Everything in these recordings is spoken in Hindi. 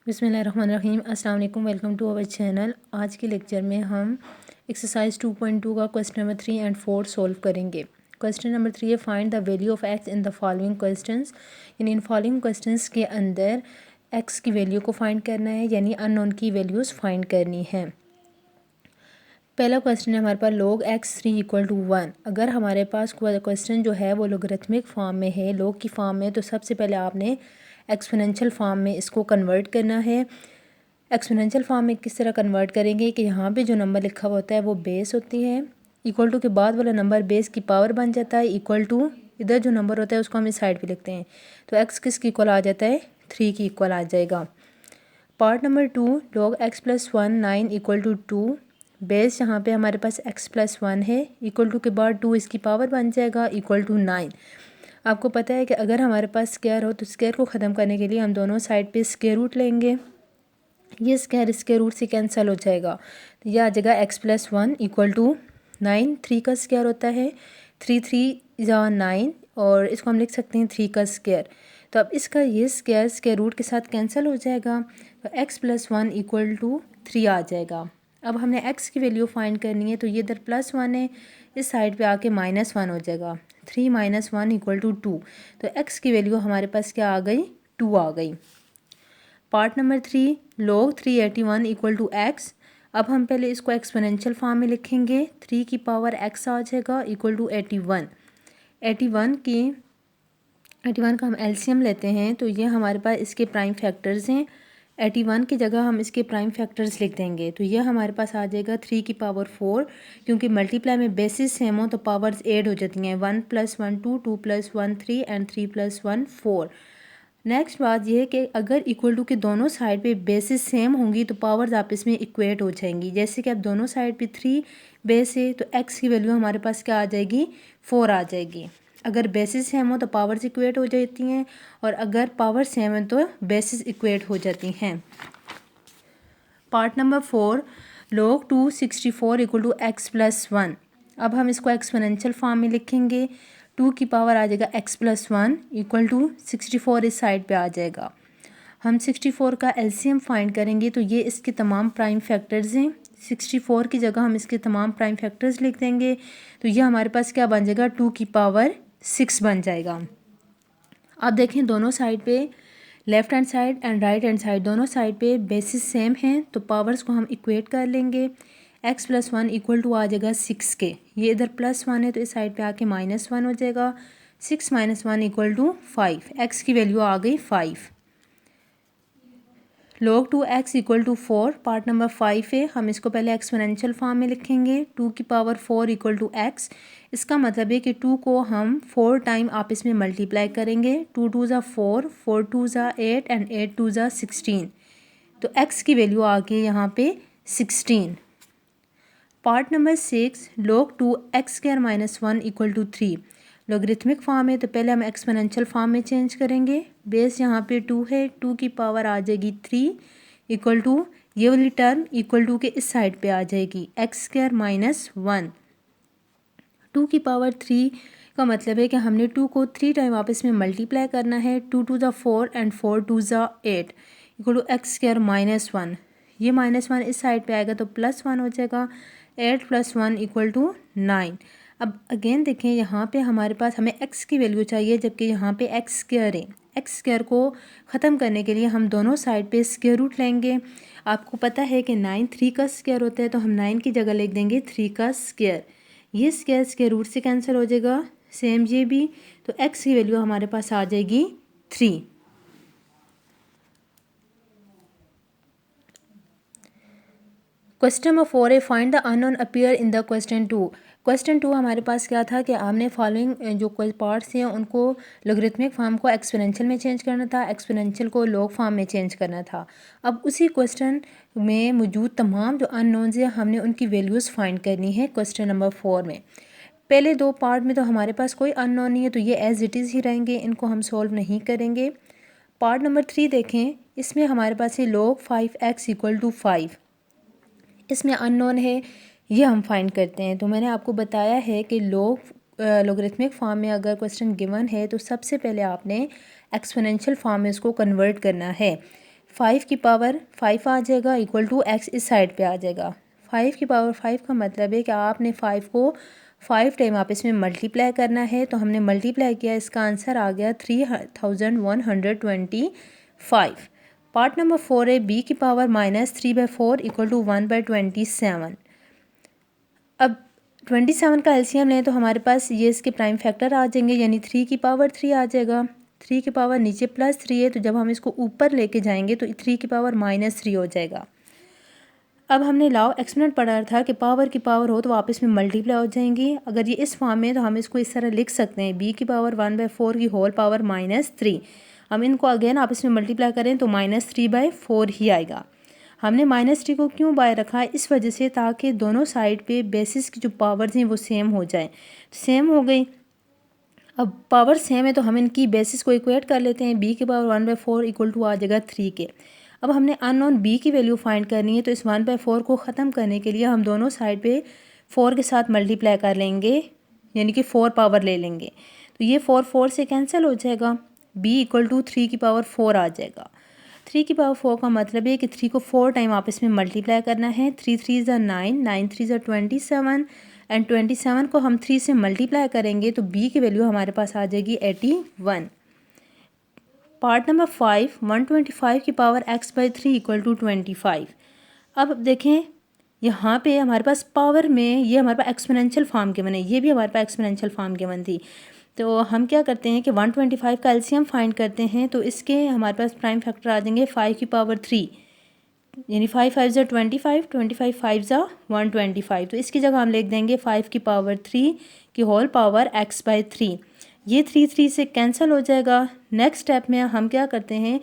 बिस्मिल्लाहिर्रहमानिर्रहीम। अस्सलाम वालेकुम। Welcome to our channel. आज के लेक्चर में हम एक्सरसाइज 2.2 का क्वेश्चन नंबर 3 एंड 4 सॉल्व करेंगे। क्वेश्चन नंबर 3 है find the value of X in the following questions. यानी इन फॉलोइंग क्वेश्चंस के अंदर एक्स की वैल्यू को फाइंड करना है, यानी अननोन की वैल्यूज़ फाइंड करनी है। पहला क्वेश्चन है हमारे पास log x3 इक्वल टू 1। अगर हमारे पास क्वेश्चन जो है वो लोगरिथमिक फॉर्म में है, log की फॉर्म में, तो सबसे पहले आपने एक्सपोनेंशियल फॉर्म में इसको कन्वर्ट करना है। एक्सपोनेंशियल फॉर्म में किस तरह कन्वर्ट करेंगे कि यहाँ पे जो नंबर लिखा हुआ होता है वो बेस होती है, इक्वल टू के बाद वाला नंबर बेस की पावर बन जाता है, इक्वल टू इधर जो नंबर होता है उसको हम इस साइड पे लिखते हैं, तो x किसकी इक्वल आ जाता है, 3 की इक्वल आ जाएगा। Part number 2, log x plus 1 9 equal to 2। Base यहाँ पे हमारे पास x प्लस 1 है, इक्वल टू के बाद 2 इसकी पावर बन जाएगा, इक्वल टू 9। आपको पता है कि अगर हमारे पास स्क्वायर हो तो स्क्वायर को ख़त्म करने के लिए हम दोनों साइड पे स्क्वायर रूट लेंगे। ये स्क्वायर रूट से कैंसिल हो जाएगा, तो यह आ जाएगा x प्लस 1 इक्वल टू 9। 3 का स्क्वायर होता है 3 3 या 9, और इसको हम लिख सकते हैं 3 का स्क्वायर। तो अब इसका ये स्क्वायर रूट के साथ कैंसिल हो जाएगा, तो x प्लस 1 इक्वल टू 3 आ जाएगा। अब हमने x की वैल्यू फाइंड करनी है, तो ये इधर प्लस 1 है, इस साइड पे आके माइनस 1 हो जाएगा। 3 माइनस 1 इक्वल टू 2, तो x की वैल्यू हमारे पास क्या आ गई, 2 आ गई। Part number 3, log 381 equal to x। अब हम पहले इसको एक्सपोनेंशियल फॉर्म में लिखेंगे, 3 की पावर x आ जाएगा, इक्वल टू 81। 81 का हम एलसीएम लेते हैं, तो ये हमारे पास इसके प्राइम फैक्टर्स हैं। 81 की जगह हम इसके प्राइम फैक्टर्स लिख देंगे, तो ये हमारे पास आ जाएगा 3 की पावर 4। क्योंकि मल्टीप्लाई में बेसिस सेम हो तो पावर्स ऐड हो जाती हैं, 1 plus 1 2, 2 plus 1 3 and 3 plus 1 4। Next बात यह है कि अगर इक्वल टू के दोनों साइड पे बेसिस सेम होंगी तो पावर्स आपस में इक्वेट हो जाएंगी। जैसे कि अब दोनों साइड पे 3 बेस है, तो x की वैल्यू हमारे पास क्या आ जाएगी, 4 आ जाएगी। अगर बेसिस सेम हो तो पावर्स इक्वेट हो जाती हैं, और अगर पावर सेम है तो बेसिस इक्वेट हो जाती हैं। Part number 4, log 264 equal to x plus 1। अब हम इसको एक्सपोनेंशियल फॉर्म में लिखेंगे, 2 की पावर आ जाएगा x प्लस 1 इक्वल टू 64 इस साइड पे आ जाएगा। हम 64 का एलसीएम फाइंड करेंगे, तो ये इसके तमाम प्राइम फैक्टर्स हैं। 64 की जगह हम इसके तमाम प्राइम फैक्टर्स लिख देंगे, तो ये हमारे पास क्या बन जाएगा, 2 की पावर 6 बन जाएगा। अब देखें दोनों साइड पे, left hand side and right hand side, दोनों साइड पे बेसिस सेम हैं, तो पावर्स को हम इक्वेट कर लेंगे। x प्लस 1 इक्वल टू आ जाएगा 6 के, ये इधर प्लस 1 है तो इस साइड पे आके माइनस 1 हो जाएगा। 6 माइनस 1 इक्वल टू 5, x की वैल्यू आ गई 5। log 2x equal to 4, part number 5 है, हम इसको पहले एक्सपोनेंशियल फॉर्म में लिखेंगे, 2 की पावर 4 इक्वल टू x। इसका मतलब है कि 2 को हम 4 टाइम आपस में मल्टीप्लाई करेंगे, 2 2 ज़ा 4, 4 2 ज़ा 8 एंड 8 2 ज़ा 16, तो x की वैल्यू आ गई यहाँ पे 16। Part number 6, log 2x square minus 1 equal to 3। Logarithmic form है तो पहले हम एक्सपोनेंशियल फॉर्म में चेंज करेंगे। बेस यहाँ पे 2 है, 2 की पावर आ जाएगी 3 इक्वल टू, ये वाली टर्म इक्वल टू के इस साइड पे आ जाएगी, x स्क्वायर माइनस 1। 2 की पावर 3 का मतलब है कि हमने 2 को 3 टाइम आपस में मल्टीप्लाई करना है, 2 2 ज़ा 4 एंड 4 2 ज़ा 8 equal to x square minus 1। ये माइनस 1 इस साइड पे आएगा तो प्लस 1 हो जाएगा, 8 प्लस 1 इक्वल टू 9। अब अगेन देखें यहाँ पे हमारे पास हमें x की वैल्यू चाहिए, जबकि यहाँ पे x स्क्वायर है। x स्क्वायर को ख़त्म करने के लिए हम दोनों साइड पे स्क्वायर रूट लेंगे। आपको पता है कि 9 3 का स्क्वायर होता है, तो हम 9 की जगह लिख देंगे 3 का स्क्वायर। ये स्क्वायर रूट से कैंसिल हो जाएगा, सेम ये भी, तो x की वैल्यू हमारे पास आ जाएगी 3। क्वेश्चन नंबर 4 है find the unknown appear in the question 2। Question 2 हमारे पास क्या था कि आपने फॉलोइंग जो कोई पार्ट्स हैं उनको लोगरिथमिक फॉर्म को एक्सपोनेंशियल में चेंज करना था, एक्सपोनेंशियल को लॉग फॉर्म में चेंज करना था। अब उसी क्वेश्चन में मौजूद तमाम जो अननोन्स हैं हमने उनकी वैल्यूज़ फाइंड करनी है। क्वेश्चन नंबर 4 में पहले 2 पार्ट में तो हमारे पास कोई अननोन नहीं है, तो ये एज इट इज़ ही रहेंगे, इनको हम सॉल्व नहीं करेंगे। पार्ट नंबर 3 देखें, इसमें हमारे पास है log 5x इक्वल टू 5। इसमें अननोन है, ये हम फाइंड करते हैं। तो मैंने आपको बताया है कि लोगरिथमिक फॉर्म में अगर क्वेश्चन गिवन है तो सबसे पहले आपने एक्सपोनेंशियल फॉर्म में इसको कन्वर्ट करना है, 5 की पावर 5 आ जाएगा इक्वल टू x इस साइड पे आ जाएगा। 5 की पावर 5 का मतलब है कि आपने 5 को 5 टाइम आप इसमें मल्टीप्लाई करना है। तो हमने मल्टीप्लाई किया, इसका आंसर आ गया 3125। पार्ट नंबर 4 है b की पावर -3/4 इक्वल टू 1/27। अब 27 का एलसीएम लें तो हमारे पास ये इसके प्राइम फैक्टर आ जाएंगे, यानी 3 की पावर 3 आ जाएगा। 3 की पावर नीचे +3 है, तो जब हम इसको ऊपर लेके जाएंगे तो 3 की पावर -3 हो जाएगा। अब हमने लॉ एक्सपोनेंट पढ़ा था कि पावर की पावर हो तो वापस में मल्टीप्लाई हो जाएंगी। अगर ये इस फॉर्म में है तो हम इसको इस तरह लिख सकते हैं, b की पावर 1/4 की होल पावर -3। हम इनको अगेन आपस में मल्टीप्लाई करें तो -3/4 ही आएगा। हमने -3 को क्यों बाय रखा है, इस वजह से ताकि दोनों साइड पे बेसिस की जो पावर्स हैं वो सेम हो जाए। सेम हो गई। अब पावर सेम है तो हम इनकी बेसिस को इक्वेट कर लेते हैं। b की पावर 1/4 इक्वल टू आ जाएगा 3 के। अब हमने अननोन b की वैल्यू फाइंड करनी है, तो इस 1/4 को ख़त्म करने के लिए हम दोनों साइड पे 4 के साथ मल्टीप्लाई कर लेंगे, यानी कि 4 पावर ले लेंगे। तो ये 4 से कैंसिल हो जाएगा। b इक्वल टू 3 की पावर 4 आ जाएगा। 3 की पावर 4 का मतलब है कि 3 को 4 टाइम आपस में मल्टीप्लाई करना है। 3 3 ज़ा 9, 9 3 ज़ा 27 एंड 27 को हम 3 से मल्टीप्लाई करेंगे तो b की वैल्यू हमारे पास आ जाएगी 81। पार्ट नंबर 5, 125 की पावर x/3 इक्वल टू 25। अब देखें यहाँ पे हमारे पास पावर में ये हमारे पास एक्सपोनेंशियल फॉर्म के बने, ये भी हमारे पास एक्सपोनेंशियल फॉर्म के बन थी। तो हम क्या करते हैं कि 125 का एलसीएम फाइंड करते हैं, तो इसके हमारे पास प्राइम फैक्टर आ जाएंगे 5 की पावर 3, यानी 5 5 ज़ा 25, 25 5 ज़ा 125। तो इसकी जगह हम लिख देंगे 5 की पावर 3 की होल पावर x/3। ये 3 3 से कैंसिल हो जाएगा। नेक्स्ट स्टेप में हम क्या करते हैं,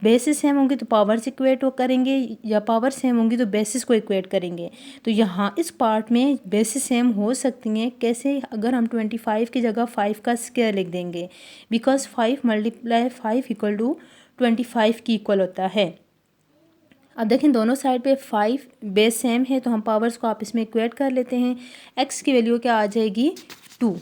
बेसिस सेम होंगी तो पावर से इक्वेट करेंगे, या पावर सेम होंगी तो बेसिस को इक्वेट करेंगे। तो यहाँ इस पार्ट में बेसिस सेम हो सकती हैं। कैसे, अगर हम 25 की जगह 5 का स्क्वायर लिख देंगे, बिकॉज 5 × 5 इक्वल टू 25 की इक्वल होता है। अब देखें दोनों साइड पे 5 बेस सेम है, तो हम पावर्स को आपस में इक्वेट कर लेते हैं। x की वैल्यू क्या आ जाएगी 2।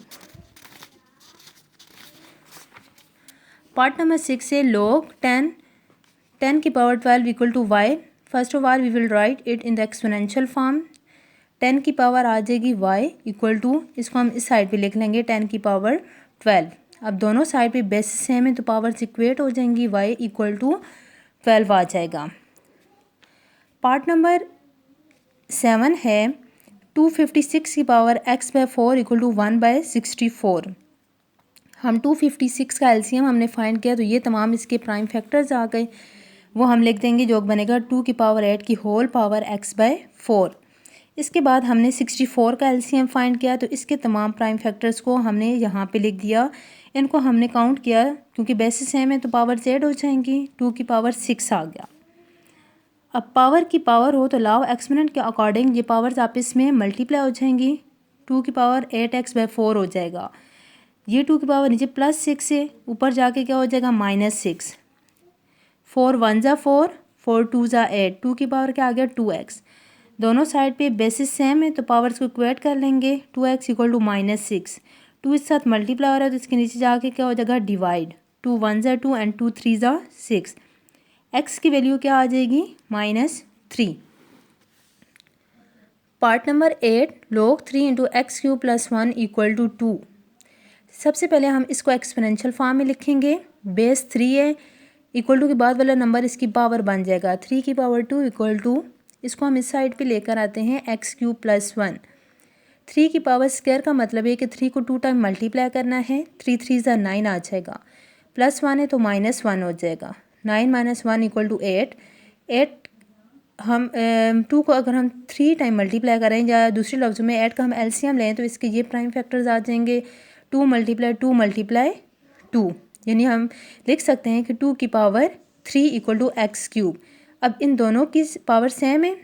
पार्ट नंबर 6 से log 10 की power 12 equal to y। First of all we will write it in the exponential form. 10 की पावर आ जाएगी y इक्वल टू, इसको हम इस साइड पे लिख लेंगे 10 की पावर 12। अब दोनों साइड पे बेस सेम है तो पावर्स इक्वेट हो जाएंगी, y इक्वल टू 12 आ जाएगा। पार्ट नंबर 7 है 256 की पावर x/4 इक्वल टू 1/64। हम 256 का एलसीएम हमने फाइंड किया, तो ये तमाम इसके प्राइम फैक्टर्स आ गए, वो हम लिख देंगे, जो बनेगा 2 की पावर 8 की होल पावर x/4। इसके बाद हमने 64 का एलसीएम फाइंड किया, तो इसके तमाम प्राइम फैक्टर्स को हमने यहाँ पे लिख दिया। इनको हमने काउंट किया, क्योंकि बेसिस सेम है तो पावर z हो जाएंगी। 2 की पावर 6 आ गया। अब पावर की पावर हो तो लॉ एक्सपोनेंट के अकॉर्डिंग ये पावर्स आपस में मल्टीप्लाई हो जाएंगी। 2 की पावर 8x/4 हो जाएगा। ये 2 की पावर नीचे +6 है, ऊपर जाके क्या हो जाएगा -6। 4 1 ज़ा 4, 4 2 ज़ा 8, 2 की पावर क्या आ गया 2x। दोनों साइड पे बेसिस सेम है तो पावर्स को इक्वेट कर लेंगे। 2x equal to -6। 2 इस साथ मल्टीप्लाई हो रहा है तो इसके नीचे जाके क्या हो जाएगा डिवाइड। 2 1 ज़ा 2 एंड 2 3 ज़ा 6। x की वैल्यू क्या आ जाएगी -3। Part number 8 log 3 × x³ + 1 equal to 2। सबसे पहले हम इसको एक्सपोनेंशियल फॉर्म में लिखेंगे। बेस 3 है, इक्वल टू के बाद वाला नंबर इसकी पावर बन जाएगा 3 की पावर 2 इक्वल टू, इसको हम इस साइड पे लेकर आते हैं x³ + 1। 3 की पावर स्क्वायर का मतलब है कि 3 को 2 टाइम मल्टीप्लाई करना है। 3 3 ज़ा 9 आ जाएगा, +1 है तो -1 हो जाएगा। 9 - 1 इक्वल टू 8। 8 हम 2 को अगर हम 3 टाइम मल्टीप्लाई करें, या दूसरे लफ्ज़ों में 8 का हम एलसीएम लें, तो इसके ये प्राइम फैक्टर्स आ जाएंगे 2 × 2 × 2, यानी हम लिख सकते हैं कि 2 की पावर 3 इक्वल टू x³। अब इन दोनों की पावर सेम है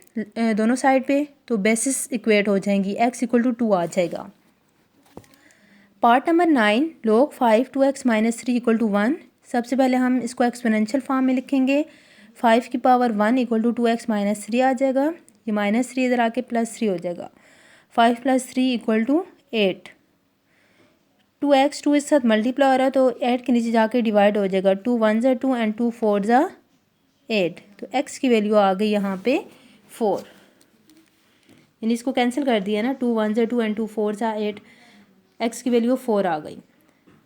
दोनों साइड पे, तो बेसिस इक्वेट हो जाएंगी, x इक्वल टू 2 आ जाएगा। Part number 9 log 5 2x - 3 equal to 1। सबसे पहले हम इसको एक्सपोनेंशियल फॉर्म में लिखेंगे। 5 की पावर 1 इक्वल टू 2x - 3 आ जाएगा। ये -3 इधर आके +3 हो जाएगा। 5 + 3 इक्वल टू 8। 2x 2 इस साथ मल्टीप्लाई हो रहा है तो 8 के नीचे जाके डिवाइड हो जाएगा। 2 1 ज़ा 2 एंड 2 4 ज़ा 8, तो x की वैल्यू आ गई यहाँ पे 4, यानी इसको कैंसिल कर दिया ना, 2 1 2 एंड 2 4 8, x की वैल्यू 4 आ गई।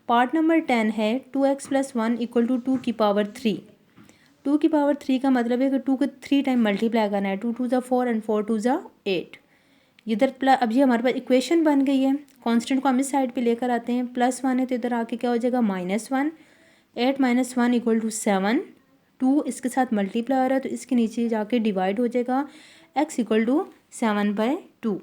पार्ट नंबर 10 है 2x + 1 = 2 की पावर 3। 2 की पावर 3 का मतलब है कि 2 को 3 टाइम मल्टीप्लाई करना है, 2 2 ज़ा 4 एंड 4 2 ज़ा 8। इधर प्लस, अब ये हमारे पास इक्वेशन बन गई है। कांस्टेंट को हम इस साइड पे लेकर आते हैं, +1 है तो इधर आके क्या हो जाएगा -1। 8 - 1 = 7। 2 इसके साथ मल्टीप्लाई हो रहा है तो इसके नीचे जाके डिवाइड हो जाएगा, x = 7/2।